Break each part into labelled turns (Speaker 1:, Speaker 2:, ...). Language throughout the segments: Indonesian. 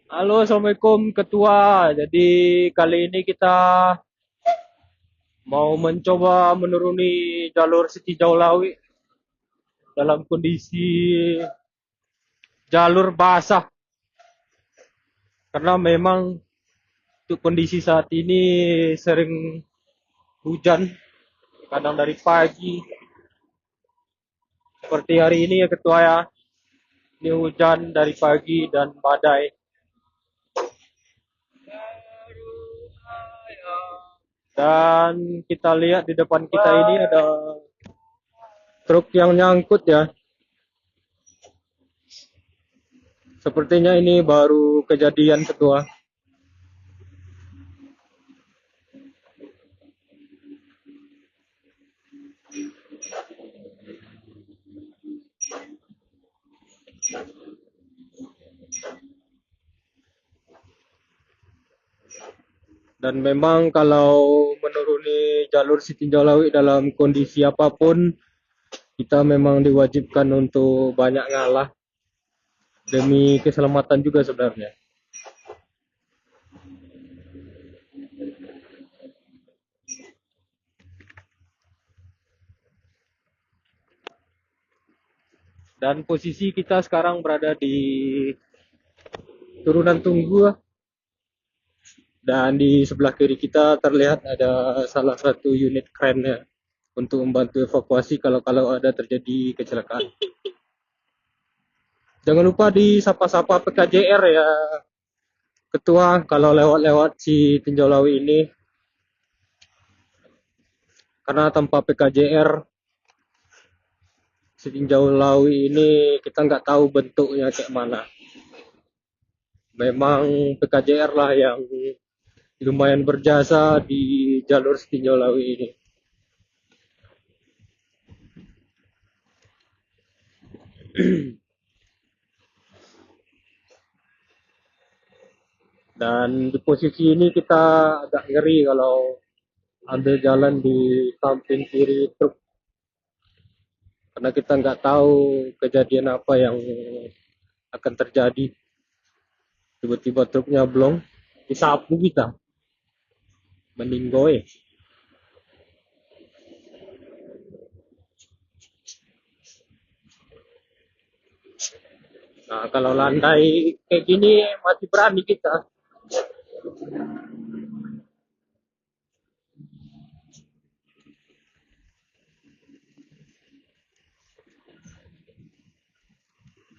Speaker 1: Halo, Assalamualaikum Ketua. Jadi kali ini kita mau mencoba menuruni jalur Siti Jaulawi dalam kondisi jalur basah. Karena memang untuk kondisi saat ini sering hujan, kadang dari pagi. Seperti hari ini ya Ketua ya, ini hujan dari pagi dan badai. Dan kita lihat di depan kita ini ada truk yang nyangkut ya. Sepertinya ini baru kejadian Ketua. Dan memang kalau menuruni jalur Siti Jaulawi dalam kondisi apapun, kita memang diwajibkan untuk banyak ngalah demi keselamatan juga sebenarnya. Dan posisi kita sekarang berada di turunan tunggu, dan di sebelah kiri kita terlihat ada salah satu unit kren ya, untuk membantu evakuasi kalau ada terjadi kecelakaan. Jangan lupa disapa-sapa PKJR ya Ketua, kalau lewat-lewat si Tinjau Lawi ini, karena tanpa PKJR si Tinjau Lawi ini kita nggak tahu bentuknya kayak mana. Memang PKJR lah yang lumayan berjasa di jalur Tinjau Lawi ini. Dan di posisi ini kita agak ngeri kalau ambil jalan di samping kiri truk, karena kita nggak tahu kejadian apa yang akan terjadi. Tiba-tiba truknya blong, disapu kita, meninggoy. Nah, kalau landai kayak gini masih berani kita.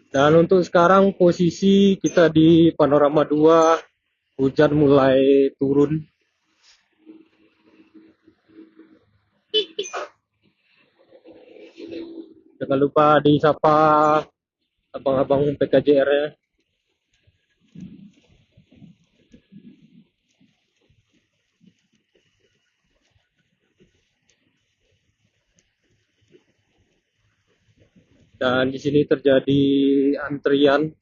Speaker 1: Dan untuk sekarang posisi kita di Panorama 2, hujan mulai turun. Jangan lupa disapa abang-abang PKJR-nya. Dan di sini terjadi antrian.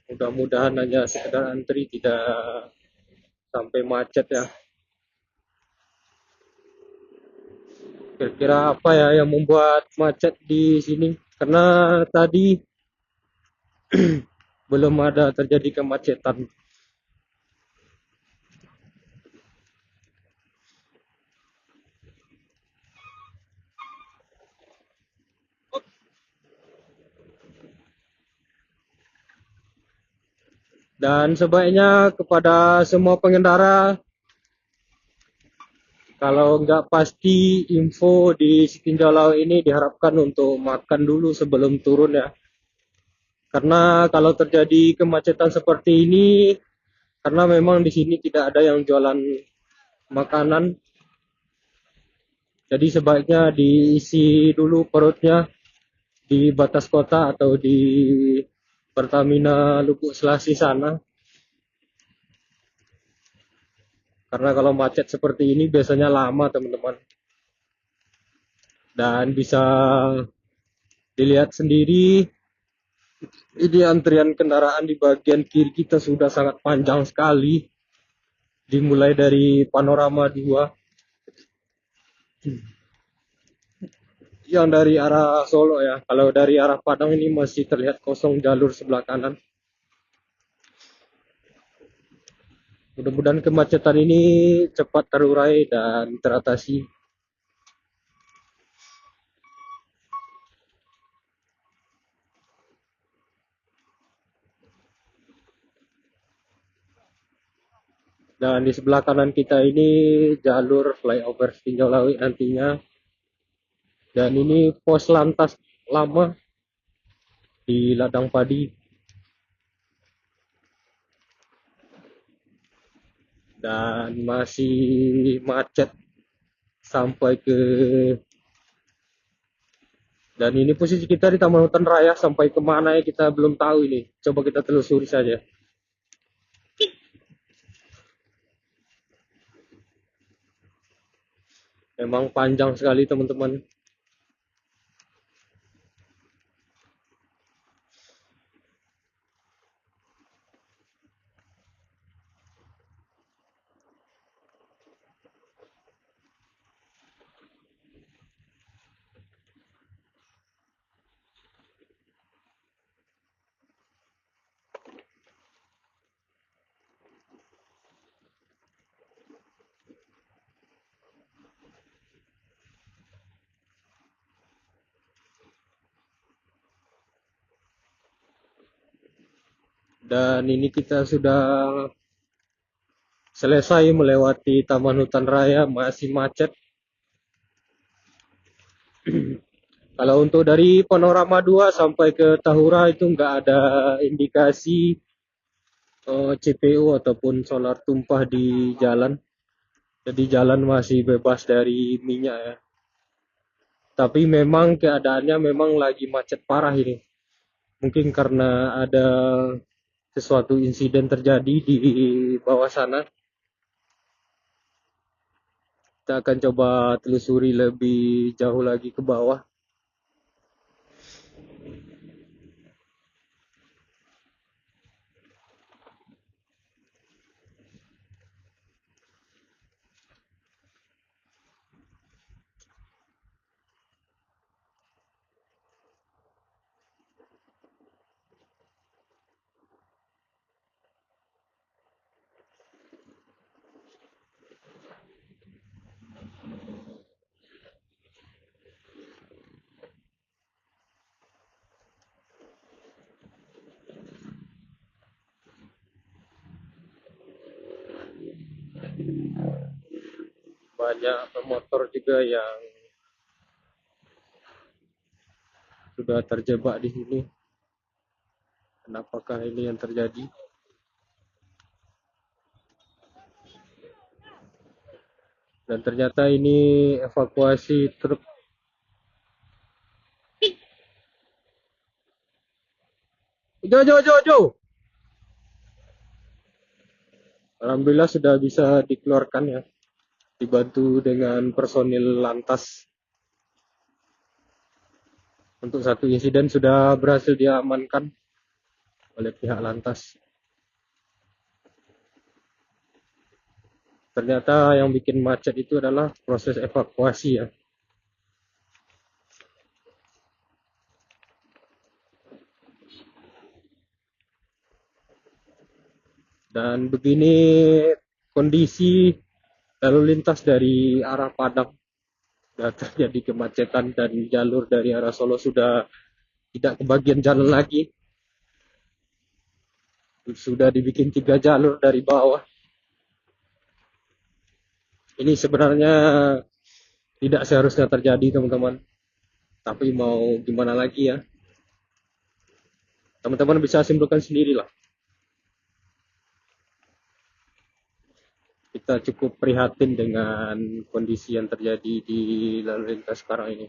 Speaker 1: Mudah-mudahan hanya sekedar antri, tidak sampai macet ya. Kira-kira apa ya yang membuat macet di sini? Karena tadi belum ada terjadi kemacetan. Dan sebaiknya kepada semua pengendara, kalau nggak pasti info di Sitinjau ini, diharapkan untuk makan dulu sebelum turun ya. Karena kalau terjadi kemacetan seperti ini, karena memang di sini tidak ada yang jualan makanan, jadi sebaiknya diisi dulu perutnya di batas kota atau di Pertamina Lubuk Selasi sana. Karena kalau macet seperti ini biasanya lama teman-teman. Dan bisa dilihat sendiri, ini antrian kendaraan di bagian kiri kita sudah sangat panjang sekali. Dimulai dari Panorama 2. Yang dari arah Solo ya. Kalau dari arah Padang ini masih terlihat kosong jalur sebelah kanan. Mudah-mudahan kemacetan ini cepat terurai dan teratasi. Dan di sebelah kanan kita ini jalur flyover Tinjau Lawi nantinya. Dan ini pos lantas lama di ladang padi. Dan masih macet sampai ke, dan ini posisi kita di Taman Hutan Raya, sampai kemana ya kita belum tahu ini. Coba kita telusuri saja. Memang panjang sekali teman-teman. Dan ini kita sudah selesai melewati Taman Hutan Raya, masih macet. Kalau untuk dari Panorama 2 sampai ke Tahura itu nggak ada indikasi CPO ataupun solar tumpah di jalan. Jadi jalan masih bebas dari minyak ya. Tapi memang keadaannya memang lagi macet parah ini. Mungkin karena ada sesuatu insiden terjadi di bawah sana. Kita akan coba telusuri lebih jauh lagi ke bawah. Banyak pemotor juga yang sudah terjebak di sini. Kenapakah ini yang terjadi? Dan ternyata ini evakuasi truk. Jo, jo, jo, jo. Alhamdulillah sudah bisa dikeluarkan ya. Dibantu dengan personil lantas. Untuk satu insiden sudah berhasil diamankan oleh pihak lantas. Ternyata yang bikin macet itu adalah proses evakuasi ya. Dan begini kondisi lalu lintas dari arah Padang. Sudah terjadi kemacetan dan jalur dari arah Solo sudah tidak kebagian jalan lagi. Sudah dibikin 3 jalur dari bawah. Ini sebenarnya tidak seharusnya terjadi teman-teman. Tapi mau gimana lagi ya. Teman-teman bisa simpulkan sendirilah. Kita cukup prihatin dengan kondisi yang terjadi di lalu lintas sekarang ini.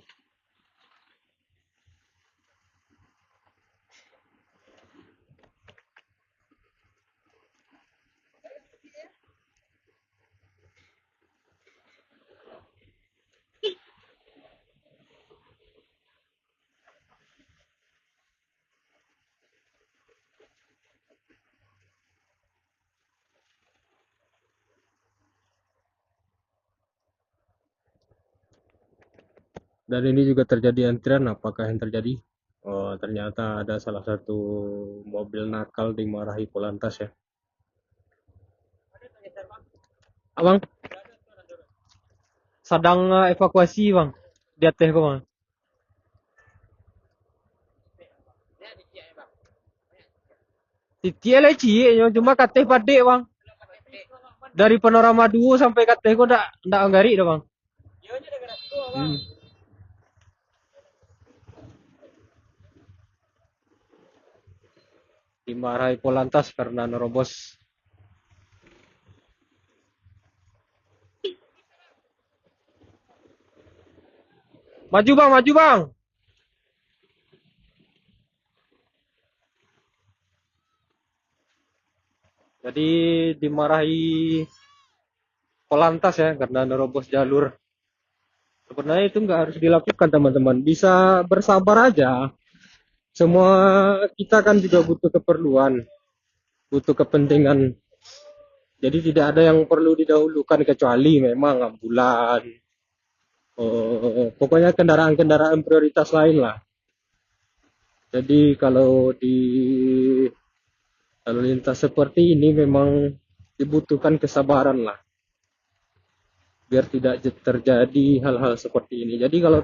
Speaker 1: Dan ini juga terjadi antrian. Apakah yang terjadi? Oh, ternyata ada salah satu mobil nakal dimarahi Polantas ya. Abang sedang evakuasi bang di atas kok bang. Titik lah cie, cuma kateh padek bang. Dari panorama dua sampai kateh kok ndak anggari dah bang. Hmm. Dimarahi Polantas karena nerobos. Maju bang, maju bang. Jadi dimarahi Polantas ya karena nerobos jalur. Sebenarnya itu nggak harus dilakukan teman-teman. Bisa bersabar aja. Semua kita kan juga butuh keperluan, butuh kepentingan. Jadi tidak ada yang perlu didahulukan kecuali memang ambulan. Pokoknya kendaraan-kendaraan prioritas lain lah. Jadi kalau di lalu lintas seperti ini memang dibutuhkan kesabaran lah. Biar tidak terjadi hal-hal seperti ini. Jadi kalau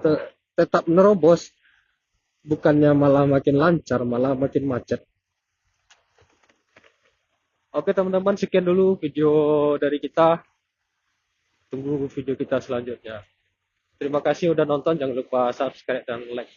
Speaker 1: tetap nerobos, bukannya malah makin lancar, malah makin macet. Oke teman-teman, sekian dulu video dari kita. Tunggu video kita selanjutnya. Terima kasih udah nonton, jangan lupa subscribe dan like.